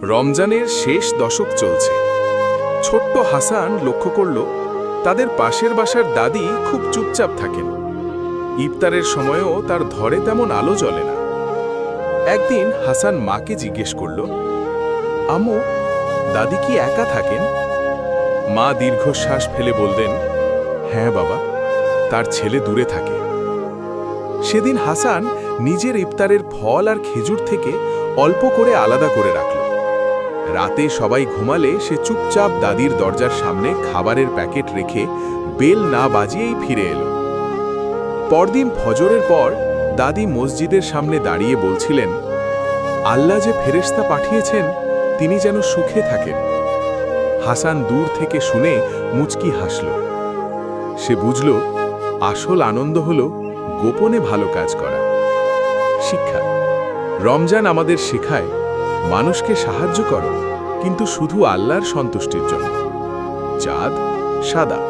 রমজানের শেষ দশক চলছে। ছোট্ট হাসান লক্ষ্য করল তাদের পাশের বাসার দাদি খুব চুপচাপ থাকেন। ইফতারের সময়ও তার ধরে তেমন আলো জ্বলে না। একদিন হাসান মাকে জিজ্ঞেস করল, আম্মু, দাদি কি একা থাকেন? মা দীর্ঘশ্বাস ফেলে বললেন, হ্যাঁ বাবা, তার ছেলে দূরে থাকে। সেদিন হাসান নিজের ইফতারের ফল আর খেজুর থেকে অল্প করে আলাদা করে রাখল। রাতে সবাই ঘুমালে সে চুপচাপ দাদির দরজার সামনে খাবারের প্যাকেট রেখে বেল না বাজিয়েই ফিরে এলো। পরদিন ফজরের পর দাদি মসজিদের সামনে দাঁড়িয়ে বলছিলেন, আল্লাহ যে ফেরেশতা পাঠিয়েছেন তিনি যেন সুখে থাকেন। হাসান দূর থেকে শুনে মুচকি হাসল। সে বুঝল আসল আনন্দ হল গোপনে ভালো কাজ করা। শিক্ষা: রমজান আমাদের শেখায় মানুষকে সাহায্য করো, কিন্তু শুধু আল্লাহর সন্তুষ্টির জন্য। চাঁদ সাদা।